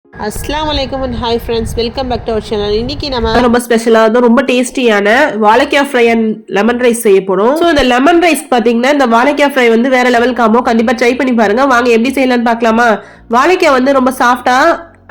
அஸ்ஸலாமு அலைக்கும் and hi friends, welcome back to our channel. இன்னைக்கு நம்ம ரொம்ப ஸ்பெஷலாக ரொம்ப டேஸ்டியான வாழைக்காய் ஃப்ரை அண்ட் லெமன் ரைஸ் செய்ய போறோம். ஸோ இந்த லெமன் ரைஸ் பாத்தீங்கன்னா இந்த வாழைக்காய் ஃப்ரை வந்து வேற லெவல் காமோ. கண்டிப்பா ட்ரை பண்ணி பாருங்க. வாங்க எப்படி செய்யலாம்னு பார்க்கலாமா. வாழைக்காய் வந்து ரொம்ப சாஃப்டா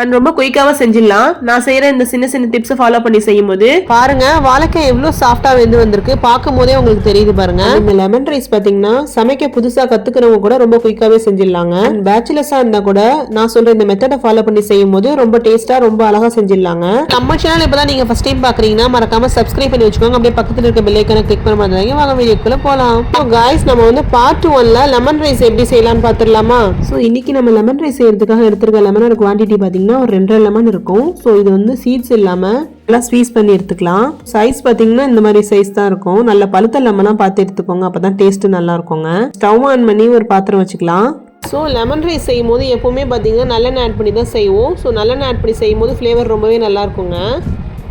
அண்ட் ரொம்ப குயிக்காக செஞ்சிடலாம். நான் செய்யற இந்த சின்ன சின்ன டிப்ஸ் ஃபாலோ பண்ணி செய்யும் போது பாருங்க வாழைக்காய் எவ்வளவு சாஃப்டா வெந்து வந்திருக்கு. பார்க்கும் போதே உங்களுக்கு தெரியுது பாருங்க. இந்த லெமன் ரைஸ் பாத்தீங்கன்னா சமைக்க புதுசா கத்துக்கிறவங்க கூட ரொம்ப குயிக்காவே செஞ்சிடலாங்க. பேச்சுலர்ஸா இருந்தா கூட நான் சொல்ற இந்த மெத்தடை ஃபாலோ பண்ணி செய்யும் போது ரொம்ப டேஸ்டா ரொம்ப அழகா செஞ்சிடலாங்க. நம்ம சேனல் இப்பதான் நீங்க ஃபர்ஸ்ட் டைம் பாக்குறீங்கன்னா மறக்காம சப்ஸ்கிரைப் பண்ணி வச்சுக்கோங்க. அப்படியே பக்கத்துல இருக்க பெல் ஐகானை கிளிக் பண்ண மாதிரி வாங்க வீடியோக்குள்ள போலாம். गाइस நம்ம வந்து பார்ட் 1ல லெமன் ரைஸ் எப்படி செய்யலாம்னு பாத்துடலாமா. சோ இன்னைக்கு நம்ம லெமன் ரைஸ் செய்யறதுக்காக எடுத்துருக்க லெமனோட குவான்டிட்டி பாத்தீங்கன்னா ஒரு 2 லெமன் இருக்கும். ஸோ இது வந்து சீட்ஸ் இல்லாம நல்லா ஸ்வீஸ் பண்ணி எடுத்துக்கலாம். சைஸ் பாத்தீங்கன்னா இந்த மாதிரி சைஸ் தான் இருக்கும். நல்ல பழுத்த லெமனா பார்த்து எடுத்துக்கோங்க, அப்பதான் டேஸ்ட் நல்லா இருக்குங்க. ஸ்டவ் ஆன் பண்ணி ஒரு பாத்திரம் வச்சுக்கலாம். ஸோ லெமன் ரைஸ் செய்யும் போது எப்போவுமே பார்த்தீங்கன்னா நல்லெண்ணெய் ஆட் பண்ணி தான் செய்வோம். ஸோ நல்லெண்ணெய் ஆட் பண்ணி செய்யும் போது ஃப்ளேவர் ரொம்பவே நல்லா இருக்குங்க.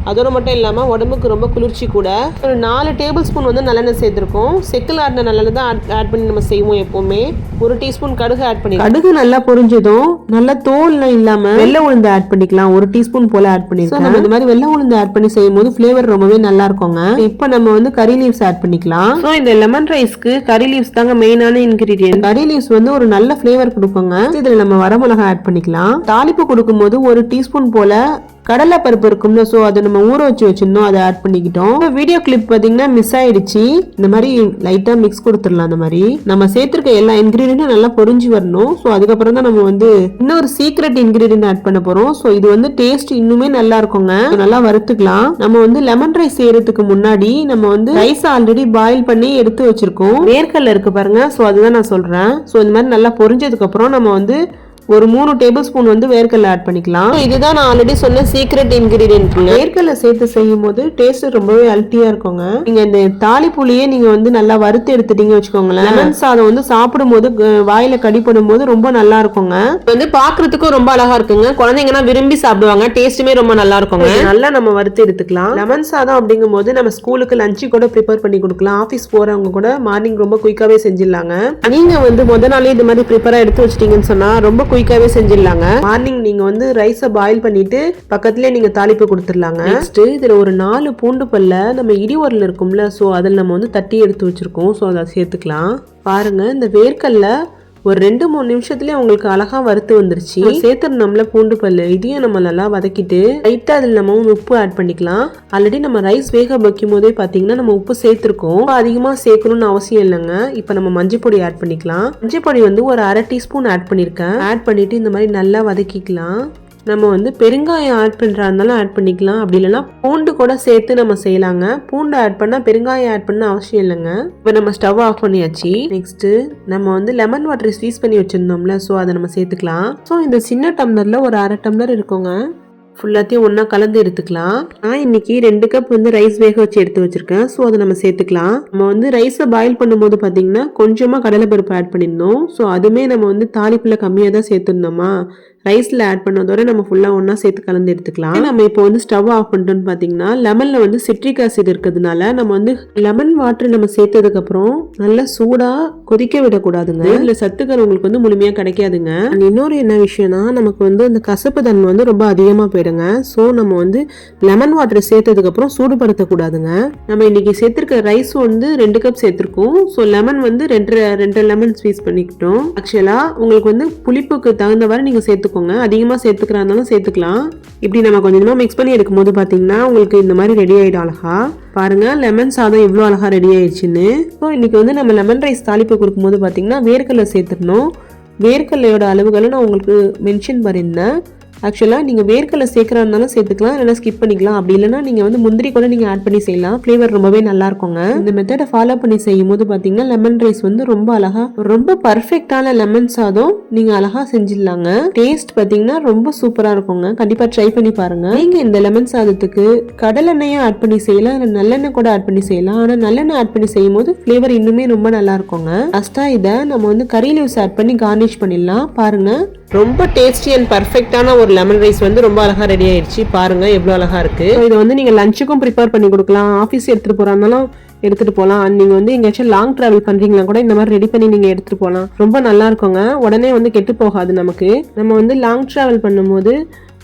அதோடு மட்டும் இல்லாமல் உடம்புக்கு ரொம்ப குளிர்ச்சி கூட. ஒரு 4 டேபிள் ஸ்பூன் வந்து நல்லெண்ணெய் சேர்த்துருக்கோம். செக்கில் ஆட்டின நல்லெண்ணெய் தான் ஆட் பண்ணி நம்ம செய்வோம் எப்போவுமே. 1 டீஸ்பூன் கடுகு ஆட் பண்ணி, கடுகு நல்லா பொரிஞ்சதும் நல்லா தோல்லாம் இல்லாம வெள்ளை உளுந்து ஆட் பண்ணிக்கலாம். 1 டீஸ்பூன் போல ஆட் பண்ணிருக்கோம். நம்ம இந்த மாதிரி வெள்ளை உளுந்து ஆட் பண்ணி செய்யும் போது ஃப்ளேவர் ரொம்பவே நல்லா இருக்குங்க. இப்போ நம்ம வந்து கறி லீவ்ஸ் ஆட் பண்ணிக்கலாம். ஸோ இந்த லெமன் ரைஸ்க்கு கறி லீவ்ஸ் தாங்க மெயினான இன்கிரீடியன்ட். கறி லீவ்ஸ் வந்து ஒரு நல்ல ஃப்ளேவர் கொடுக்குங்க. இதுல நம்ம வரமிளகா ஆட் பண்ணிக்கலாம். தாளிப்பு கொடுக்கும் போது 1 டீஸ்பூன் போல கடலை பருப்பு இருக்கும்ல, சோ அதை நம்ம ஊற வச்சு வச்சிருந்தோம், அதை ஆட் பண்ணிக்கிட்டோம். வீடியோ கிளிப் பாத்தீங்கன்னா மிஸ் ஆயிடுச்சு. இந்த மாதிரி லைட்டா மிக்ஸ் கொடுத்துடலாம். அந்த மாதிரி நம்ம சேர்த்திருக்க எல்லா இன்கிரீடியன்ட்டும் நல்லா பொரிஞ்சு வரணும். ஸோ அதுக்கப்புறம் தான் நம்ம வந்து இன்னொரு சீக்ரெட் இன்கிரீடியன்ட் ஆட் பண்ண போறோம். ஸோ இது வந்து டேஸ்ட் இன்னுமே நல்லா இருக்குங்க. நல்லா வறுத்துக்கலாம். நம்ம வந்து லெமன் ரைஸ் செய்யறதுக்கு முன்னாடி நம்ம வந்து ரைஸ் ஆல்ரெடி பாயில் பண்ணி எடுத்து வச்சிருக்கோம். வேர்க்கடலை இருக்கு பாருங்க. ஸோ அதுதான் நான் சொல்றேன். ஸோ இந்த மாதிரி நல்லா பொரிஞ்சதுக்கு அப்புறம் நம்ம வந்து ஒரு 3 டேபிள் ஸ்பூன் வந்து வேர்க்கடலை ஆட் பண்ணிக்கலாம். இதுதான் நான் ஆல்ரெடி சொன்ன சீக்ரெட் இன்கிரீடியன்ட். வேர்க்கடலை சேர்த்து செய்யும் போது டேஸ்ட் ரொம்பவே அல்ட்டியா இருக்குங்க. நீங்க இந்த தாளிப்புலியே நீங்க வந்து நல்லா வறுத்து எடுத்துட்டீங்க வச்சுக்கோங்களேன். லெமன் சாதம் வந்து சாப்பிடும் போது வாயில கடிப்படும் போது ரொம்ப நல்லா இருக்குங்க. வந்து பாக்குறதுக்கும் ரொம்ப அழகா இருக்குங்க. குழந்தைங்கன்னா விரும்பி சாப்பிடுவாங்க. டேஸ்ட்டுமே ரொம்ப நல்லா இருக்குங்க. நல்லா நம்ம வறுத்து எடுத்துக்கலாம். லெமன் சாதம் அப்படிங்கும் போது நம்ம ஸ்கூலுக்கு லஞ்சு கூட ப்ரிப்பேர் பண்ணி கொடுக்கலாம். ஆஃபீஸ் போறவங்க கூட மார்னிங் ரொம்ப குயிக்காவே செஞ்சிடலாங்க. நீங்க வந்து முத நாளே இந்த மாதிரி ப்ரிப்பேரா எடுத்து வச்சிட்டீங்கன்னு சொன்னா ரொம்ப குயிக்காவே செஞ்சிடலாங்க. மார்னிங் நீங்க வந்து ரைஸை பாயில் பண்ணிட்டு பக்கத்துலயே நீங்க தாளிப்பு கொடுத்துடலாங்க. நெக்ஸ்ட் இதுல ஒரு 4 பூண்டு பல்ல நம்ம இடியோரில் இருக்கும்ல, சோ அதில் நம்ம வந்து தட்டி எடுத்து வச்சிருக்கோம். ஸோ அதை சேர்த்துக்கலாம். பாருங்க இந்த வேர்க்கல்ல ஒரு 2-3 நிமிஷத்துலயே உங்களுக்கு அழகா வறுத்து வந்துருச்சு. சேர்த்துருந்தோம்ல பூண்டு பல்லு, இதையும் நம்ம நல்லா வதக்கிட்டு லைட்டா அதில் நம்ம உப்பு ஆட் பண்ணிக்கலாம். ஆல்ரெடி நம்ம ரைஸ் வேக வைக்கும் போதே பாத்தீங்கன்னா நம்ம உப்பு சேர்த்திருக்கோம். அதிகமா சேர்க்கணும்னு அவசியம் இல்லைங்க. இப்ப நம்ம மஞ்சள் பொடி ஆட் பண்ணிக்கலாம். மஞ்சள் பொடி வந்து ஒரு 1/2 டீஸ்பூன் ஆட் பண்ணிருக்கேன். ஆட் பண்ணிட்டு இந்த மாதிரி நல்லா வதக்கிக்கலாம். நம்ம வந்து பெருங்காயம் ஆட் பண்றா இருந்தாலும் ஆட் பண்ணிக்கலாம். அப்படி இல்லைன்னா பூண்டு கூட சேர்த்து நம்ம செய்யலாங்க. பூண்டு ஆட் பண்ணா பெருங்காயம் ஆட் பண்ண அவசியம் இல்லைங்க. இப்போ நம்ம ஸ்டவ் ஆஃப் பண்ணியாச்சு. நெக்ஸ்ட் நம்ம வந்து லெமன் வாட்டர் ஸ்வீஸ் பண்ணி வச்சிருந்தோம்ல, ஸோ அதை நம்ம சேர்த்துக்கலாம். ஸோ இந்த சின்ன டம்ளர்ல ஒரு 1/2 டம்ளர் இருக்குங்க. ஃபுல்லாத்தையும் ஒன்றா கலந்து எடுத்துக்கலாம். நான் இன்னைக்கு 2 கப் வந்து ரைஸ் வேக வச்சு எடுத்து வச்சிருக்கேன். ஸோ அதை நம்ம சேர்த்துக்கலாம். நம்ம வந்து ரைஸை பாயில் பண்ணும்போது பார்த்தீங்கன்னா கொஞ்சமாக கடலைப்பருப்பு ஆட் பண்ணியிருந்தோம். ஸோ அதுவுமே நம்ம வந்து தாளிப்புல கம்மியாக தான் சேர்த்துருந்தோமா, ரைஸ்ல ஆட் பண்ணதோட நம்ம ஃபுல்லா ஒன்னா சேர்த்து கலந்து எடுத்துக்கலாம். நம்ம இப்போ வந்து ஸ்டவ் ஆஃப் பண்ணிட்டோம்னு பாத்தீங்கன்னா லெமன்ல வந்து சிட்ரிக் ஆசிட் இருக்கிறதுனால நம்ம வந்து லெமன் வாட்டர் நம்ம சேர்த்ததுக்கு அப்புறம் நல்லா சூடா கொதிக்க விடக்கூடாதுங்க. இதுல சத்துக்கள் உங்களுக்கு வந்து முழுமையா கிடைக்காதுங்க. இன்னொரு என்ன விஷயம்னா நமக்கு வந்து அந்த கசப்பு தன்மை வந்து ரொம்ப அதிகமா போயிடுங்க. ஸோ நம்ம வந்து லெமன் வாட்டர் சேர்த்ததுக்கு அப்புறம் சூடுபடுத்தக்கூடாதுங்க. நம்ம இன்னைக்கு சேர்த்திருக்க ரைஸ் வந்து 2 கப் சேர்த்திருக்கோம். ஸோ லெமன் வந்து 2 லெமன் ஸ்வீஸ் பண்ணிக்கிட்டோம். ஆக்சுவலா உங்களுக்கு வந்து புளிப்புக்கு தகுந்தவாறு நீங்க சேர்த்துக்கோங்க. அதிகமா சேர்த்துக்கிறா இருந்தாலும் சேர்த்துக்கலாம். இப்படி நம்ம கொஞ்சமா மிக்ஸ் பண்ணி எடுக்கும் போது பாத்தீங்கன்னா உங்களுக்கு இந்த மாதிரி ரெடி ஆயிடும் அழகா. பாருங்க லெமன் சாதம் எவ்வளவு அழகா ரெடி ஆயிடுச்சுன்னு. ஸோ இன்னைக்கு வந்து நம்ம லெமன் ரைஸ் தாளிப்பு கொடுக்கும் போது பாத்தீங்கன்னா வேர்க்கடலை சேர்த்துடணும். வேர்க்கடலையோட அளவுகளை நான் உங்களுக்கு மென்ஷன் பண்ணியிருந்தேன். ஆக்சுவலாக நீங்கள் வேர்க்கடலை சேர்க்குறா இருந்தாலும் சேர்த்துக்கலாம், இல்லைனா ஸ்கிப் பண்ணிக்கலாம். அப்படி இல்லைனா நீங்கள் வந்து முந்திரி கூட நீங்கள் ஆட் பண்ணி செய்யலாம். ஃப்ளேவர் ரொம்பவே நல்லா இருக்குங்க. இந்த மெத்தடை ஃபாலோ பண்ணி செய்யும் போது பார்த்தீங்கன்னா லெமன் ரைஸ் வந்து ரொம்ப அழகா, ரொம்ப பர்ஃபெக்டான லெமன் சாதம் நீங்கள் அழகா செஞ்சிடலாங்க. டேஸ்ட் பார்த்தீங்கன்னா ரொம்ப சூப்பராக இருக்குங்க. கண்டிப்பாக ட்ரை பண்ணி பாருங்க. நீங்கள் இந்த லெமன் சாதத்துக்கு கடலெண்ணெயும் ஆட் பண்ணி செய்யலாம், இல்லை நல்லெண்ணெய் கூட ஆட் பண்ணி செய்யலாம். ஆனால் நல்லெண்ணெய் ஆட் பண்ணி செய்யும் போது ஃப்ளேவர் இன்னுமே ரொம்ப நல்லா இருக்குங்க. ஃபர்ஸ்டா இதை நம்ம வந்து கறி லீவ்ஸ் ஆட் பண்ணி கார்னிஷ் பண்ணிடலாம். பாருங்க ரொம்ப டேஸ்டி அண்ட் பர்ஃபெக்டான ஒரு லெமன் ரைஸ் வந்து ரொம்ப அழகா ரெடி ஆயிடுச்சு. பாருங்க எவ்வளவு அழகா இருக்கு. இதை வந்து நீங்க லஞ்சுக்கும் ப்ரிப்பேர் பண்ணி கொடுக்கலாம். ஆஃபீஸ் எடுத்துட்டு போறாங்கனாலும் எடுத்துட்டு போகலாம். நீங்க வந்து எங்கேயாச்சும் லாங் டிராவல் பண்றீங்களா கூட இந்த மாதிரி ரெடி பண்ணி நீங்க எடுத்துட்டு போகலாம். ரொம்ப நல்லா இருக்குங்க. உடனே வந்து கெட்டு போகாது. நமக்கு நம்ம வந்து லாங் டிராவல் பண்ணும்போது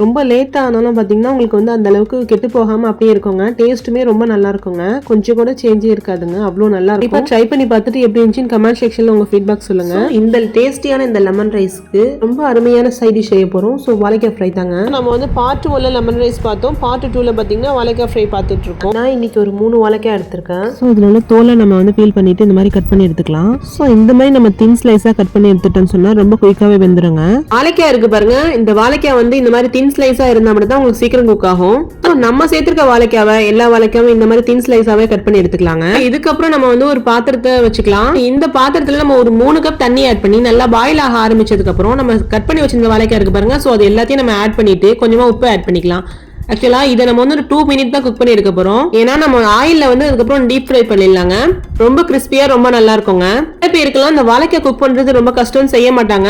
ரொம்ப லேட்டாக ஆனாலும் பார்த்தீங்கன்னா உங்களுக்கு வந்து அந்த அளவுக்கு கெட்டு போகாமல் அப்படியே இருக்குங்க. டேஸ்ட்டுமே ரொம்ப நல்லா இருக்குங்க. கொஞ்சம் கூட சேஞ்சே இருக்காதுங்க. அவ்வளோ நல்லா இருக்கும். இப்போ ட்ரை பண்ணி பார்த்துட்டு எப்படி இருந்துச்சுன்னு கமெண்ட் செக்ஷனில் உங்கள் ஃபீட்பேக் சொல்லுங்கள். இந்த டேஸ்டியான இந்த லெமன் ரைஸ்க்கு ரொம்ப அருமையான சைட் டிஷ் செய்ய போகிறோம். ஸோ வாழைக்காய் ஃப்ரை தாங்க. நம்ம வந்து பார்ட் 1ல லெமன் ரைஸ் பார்த்தோம். பார்ட் 2ல பார்த்தீங்கன்னா வாழைக்காய் ஃப்ரை பார்த்துட்டு இருக்கோம். நான் இன்னைக்கு ஒரு 3 வாழைக்காய் எடுத்திருக்கேன். ஸோ இதில் உள்ள தோலை நம்ம வந்து பீல் பண்ணிட்டு இந்த மாதிரி கட் பண்ணி எடுத்துக்கலாம். ஸோ இந்த மாதிரி நம்ம தின் ஸ்லைஸாக கட் பண்ணி எடுத்துட்டோம்னு சொன்னால் ரொம்ப குயிக்காகவே வெந்துருங்க. வாழைக்காய் இருக்கு பாருங்க. இந்த வாழைக்காய் வந்து இந்த மாதிரி தின் ஸ்லைஸா இருந்தா மட்டும் தான் உங்களுக்கு சீக்கிரம் குக் ஆகும். நம்ம சேர்த்திருக்க வாழைக்காவை எல்லா வாழைக்காவும் இந்த மாதிரி தின் ஸ்லைஸாவே கட் பண்ணி எடுத்துக்கலாங்க. இதுக்கப்புறம் நம்ம வந்து ஒரு பாத்திரத்தை வச்சுக்கலாம். இந்த பாத்திரத்துல நம்ம ஒரு 3 கப் தண்ணி ஆட் பண்ணி நல்லா பாயில் ஆக ஆரம்பிச்சதுக்கு அப்புறம் நம்ம கட் பண்ணி வச்சிருந்த வாழைக்காய் இருக்கு பாருங்க. சோ அது எல்லாத்தையும் நம்ம ஆட் பண்ணிட்டு கொஞ்சமா உப்பு ஆட் பண்ணிக்கலாம். ஆக்சுவலா இதை நம்ம வந்து ஒரு 2 மினிட் தான் குக் பண்ணி எடுக்க போறோம். ஏன்னா நம்ம ஆயில்ல வந்து அதுக்கப்புறம் டீப் ஃப்ரை பண்ணிடலாங்க. ரொம்ப கிறிஸ்பியா ரொம்ப நல்லா இருக்குங்க. பேருக்கெல்லாம் இந்த வாழைக்காய் குக் பண்றது ரொம்ப கஷ்டம் செய்ய மாட்டாங்க.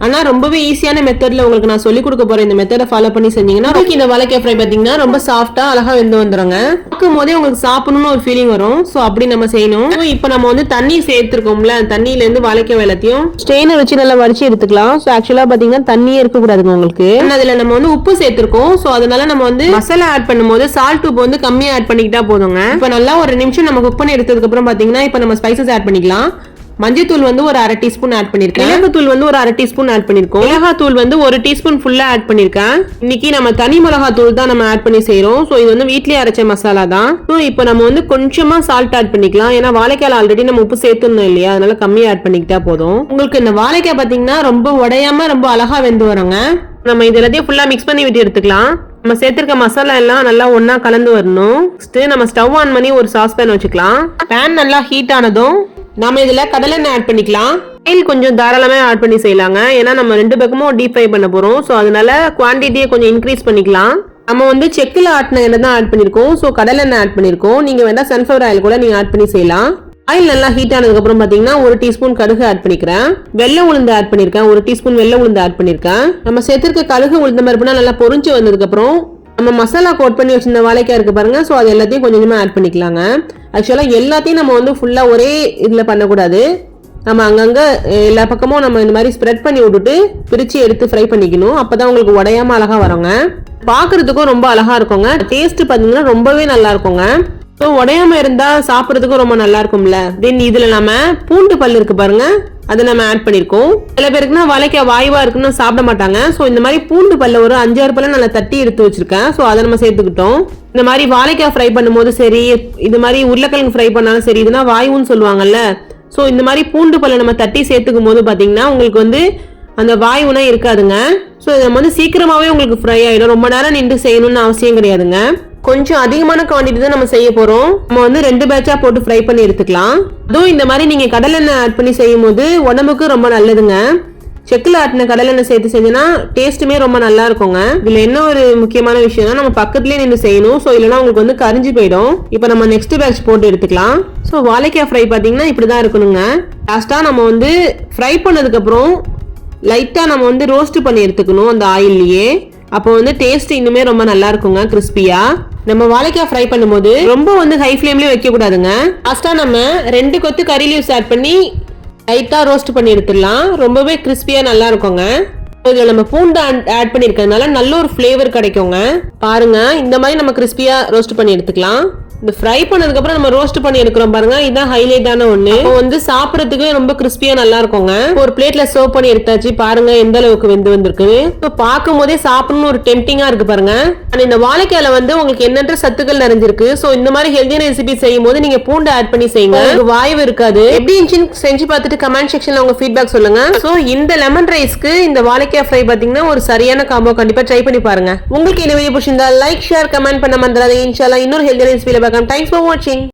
ஆனா ரொம்பவே ஈஸியான மெத்தட்ல உங்களுக்கு நான் சொல்லி கொடுக்க போறேன். இந்த மெத்தடை ஃபாலோ பண்ணி செஞ்சீங்கன்னா இந்த வாழைக்காய் ஃப்ரை பாத்தீங்கன்னா ரொம்ப சாஃப்டா அழகா வெந்து வந்துருங்க. பார்க்கும் போதே உங்களுக்கு சாப்பிடணும்னு ஒரு ஃபீலிங் வரும். சோ அப்படி நம்ம செய்யணும். இப்போ நம்ம வந்து தண்ணி சேர்த்திருக்கோம்ல, தண்ணியில இருந்து வாழைக்காய் எல்லாத்தையும் ஸ்ட்ரெயினர் வச்சு நல்லா வடிச்சு எடுத்துக்கலாம். சோ ஆக்சுவலா பாத்தீங்கன்னா தண்ணியே இருக்க கூடாதுங்க உங்களுக்கு. அதுல நம்ம வந்து உப்பு சேர்த்திருக்கோம். சோ அதனால நம்ம வந்து மசாலா ஆட் பண்ணும்போது சால்ட் உப்பு வந்து கம்மியா ஆட் பண்ணிக்கிட்டா போதுங்க. இப்போ நல்லா ஒரு நிமிஷம் நம்ம குக் பண்ணி எடுத்ததுக்கு அப்புறம் பாத்தீங்கன்னா இப்போ நம்ம ஸ்பைசஸ் ஆட் பண்ணிக்கலாம். மஞ்சத்தூள் வந்து ஒரு 1/2 டீஸ்பூன் ஆட் பண்ணிருக்கேன். மிளகாத்தூள் வந்து ஒரு 1/2 டீஸ்பூன் ஆட் பண்ணிருக்கோம். மிளகாத்தூள் வந்து 1 டீஸ்பூன் ஃபுல்லா ஆட் பண்ணிருக்கேன். இன்னைக்கு நம்ம தனி மிளகாத்தூள் தான் நம்ம ஆட் பண்ணி செய்யறோம். சோ இது வந்து வீட்லயே அரைச்ச மசாலா தான். சோ இப்போ நம்ம வந்து கொஞ்சமா சால்ட் ஆட் பண்ணிக்கலாம். ஏன்னா வாழைக்காய் ஆல்ரெடி நம்ம உப்பு சேர்த்துனோம் இல்லையா, அதனால கம்மியா ஆட் பண்ணிக்கிட்டா போதும். உங்களுக்கு இந்த வாழைக்காய் பாத்தீங்கன்னா ரொம்ப உடையாம ரொம்ப அழகா வெந்து வருங்க. நம்ம இது எல்லாத்தையும் ஃபுல்லா மிக்ஸ் பண்ணி விட்டு எடுத்துக்கலாம். நம்ம சேர்த்திருக்க மசாலா எல்லாம் நல்லா ஒன்னா கலந்து வரணும். நம்ம ஸ்டவ் ஆன் பண்ணி ஒரு சாஸ் பேன் வச்சுக்கலாம். பேன் நல்லா ஹீட் ஆனதும் நம்ம இதுல கடலெண்ணெய் ஆட் பண்ணிக்கலாம். ஆயில் கொஞ்சம் தாராளமா ஆட் பண்ணி செய்யலாங்க. ஏன்னா நம்ம 2 பக்கமும் டீப் ஃப்ரை பண்ண போறோம். சோ அதனால குவான்டிட்டியை கொஞ்சம் இன்க்ரீஸ் பண்ணிக்கலாம். நம்ம வந்து செக்குல ஆட்டின எண்ணெய் தான் ஆட் பண்ணிருக்கோம். சோ கடலெண்ணெய் ஆட் பண்ணிருக்கோம். நீங்க வேணா சன்ஃபிளவர் ஆயில் கூட நீங்க ஆட் பண்ணி செய்யலாம். ஆயில் நல்லா ஹீட் ஆனதுக்கு அப்புறம் பாத்தீங்கன்னா 1 டீஸ்பூன் கடுகு ஆட் பண்ணிக்கிறேன். வெள்ளை உளுந்து ஆட் பண்ணிருக்கேன். 1 டீஸ்பூன் வெள்ளை உளுந்து ஆட் பண்ணிருக்கேன். நம்ம சேர்த்திருக்க கடுகு உளுந்த பருப்புனா நல்லா பொரிஞ்சு வந்ததுக்கு அப்புறம் நம்ம மசாலா கோட் பண்ணி வச்சிருந்த வாழைக்காய் இருக்கு பாருங்க. சோ அது எல்லாத்தையும் கொஞ்சம் கொஞ்சமா ஆட் பண்ணிக்கலாங்க. ஆக்சுவலா எல்லாத்தையும் நம்ம வந்து ஃபுல்லா ஒரே இதுல பண்ணக்கூடாது. நம்ம அங்கங்க எல்லா பக்கமும் நம்ம இந்த மாதிரி ஸ்ப்ரெட் பண்ணி விட்டுட்டு பிரிச்சு எடுத்து ஃப்ரை பண்ணிக்கணும். அப்பதான் உங்களுக்கு உடையாம அழகா வருங்க. பாக்குறதுக்கும் ரொம்ப அழகா இருக்குங்க. டேஸ்ட் பாத்தீங்கன்னா ரொம்பவே நல்லா இருக்குங்க. ஸோ உடையாம இருந்தா சாப்பிட்றதுக்கும் ரொம்ப நல்லா இருக்கும்ல. தென் இதுல நம்ம பூண்டு பல் இருக்கு பாருங்க, அதை நம்ம ஆட் பண்ணிருக்கோம். சில பேருக்குன்னா வாழைக்காய் வாய்வா இருக்குன்னு சாப்பிட மாட்டாங்க. ஸோ இந்த மாதிரி பூண்டு பல்ல ஒரு 5-6 பல்ல நல்லா தட்டி எடுத்து வச்சிருக்கேன். ஸோ அதை நம்ம சேர்த்துக்கிட்டோம். இந்த மாதிரி வாழைக்காய் ஃப்ரை பண்ணும்போது சரி, இது மாதிரி உருளைக்கிழங்கு ஃப்ரை பண்ணாலும் சரி, இதுனா வாயுன்னு சொல்லுவாங்கல்ல. ஸோ இந்த மாதிரி பூண்டு பல்ல நம்ம தட்டி சேர்த்துக்கும் போது பாத்தீங்கன்னா உங்களுக்கு வந்து அந்த வாயுனா இருக்காதுங்க. ஸோ இதை வந்து சீக்கிரமாவே உங்களுக்கு ஃப்ரை ஆயிடும். ரொம்ப நேரம் நின்று செய்யணும்னு அவசியம் கிடையாதுங்க. கொஞ்சம் அதிகமான குவான்டிட்டி தான் நம்ம செய்ய போறோம். நம்ம வந்து 2 பேட்சா போட்டு ஃப்ரை பண்ணி எடுத்துக்கலாம். அதுவும் இந்த மாதிரி நீங்க கடலெண்ணெய் ஆட் பண்ணி செய்யும் போது உடம்புக்கு ரொம்ப நல்லதுங்க. செக்குல ஆட்டின கடலெண்ணெய் சேர்த்து செஞ்சோன்னா டேஸ்ட்டுமே ரொம்ப நல்லா இருக்குங்க. இதுல என்ன ஒரு முக்கியமான விஷயம்னா நம்ம பக்கத்துலயே நின்று செய்யணும். ஸோ இல்லைன்னா உங்களுக்கு வந்து கரிஞ்சு போயிடும். இப்போ நம்ம நெக்ஸ்ட் பேட்ச் போட்டு எடுத்துக்கலாம். ஸோ வாழைக்காய் ஃப்ரை பாத்தீங்கன்னா இப்படிதான் இருக்கணுங்க. லாஸ்டா நம்ம வந்து ஃப்ரை பண்ணதுக்கு அப்புறம் லைட்டா நம்ம வந்து ரோஸ்ட் பண்ணி எடுத்துக்கணும் அந்த ஆயில்லயே. அப்போ வந்து டேஸ்ட் இன்னுமே ரொம்ப நல்லா இருக்குங்க, கிறிஸ்பியா. நம்ம வாழைக்காய் ஃப்ரை பண்ணும்போது ரொம்ப வந்து ஹை ஃப்ளேம்லயே வைக்க கூடாதுங்க. லாஸ்டா நம்ம 2 கொத்து கறி லீவ்ஸ் ஆட் பண்ணி லைட்டா ரோஸ்ட் பண்ணி எடுத்துடலாம். ரொம்பவே கிறிஸ்பியா நல்லா இருக்குங்க. இதுல நம்ம பூண்டு ஆட் பண்ணிருக்கிறதுனால நல்ல ஒரு ஃபிளேவர் கிடைக்குங்க. பாருங்க இந்த மாதிரி நம்ம கிறிஸ்பியா ரோஸ்ட் பண்ணி எடுத்துக்கலாம். இந்த ஃப்ரை பண்ணதுக்கு அப்புறம் நம்ம ரோஸ்ட் பண்ணி எடுக்கிறோம் பாருங்க, இதான் ஹைலைட்டான ஒண்ணு. இப்போ வந்து சாப்பிடறதுக்கு ரொம்ப கிறிஸ்பியா நல்லா இருக்குங்க. ஒரு பிளேட்ல சர்வ் பண்ணி எடுத்தாச்சு. பாருங்க எந்த அளவுக்கு வெந்து வந்திருக்கு. இப்போ பார்க்கும் போதே சாப்பிடணும்னு ஒரு டெம்டிங்கா இருக்கு பாருங்க. இந்த வாழைக்காயில வந்து உங்களுக்கு எண்ணற்ற சத்துக்கள் நிறைஞ்சிருக்கு. சோ இந்த மாதிரி ஹெல்தியான ரெசிபி செய்யும் போது நீங்க பூண்டு ஆட் பண்ணி செய்யுங்க. உங்களுக்கு வாய்வு இருக்காது. எப்படி இருந்துச்சுன்னு செஞ்சு பார்த்துட்டு கமெண்ட் செக்ஷன்ல உங்க ஃபீட்பேக் சொல்லுங்க. சோ இந்த லெமன் ரைஸ்க்கு இந்த வாழைக்காய் ஃப்ரை பாத்தீங்கன்னா ஒரு சரியான காம்போ. கண்டிப்பா ட்ரை பண்ணி பாருங்க. உங்களுக்கு இந்த வீடியோ பிடிச்சிருந்தா லைக், ஷேர், கமெண்ட் பண்ண மறந்துடாதீங்க. இன்ஷால்லா இன்னொரு ஹெல்தியான ரெசிபில பார்க்கலாம். Thanks for watching.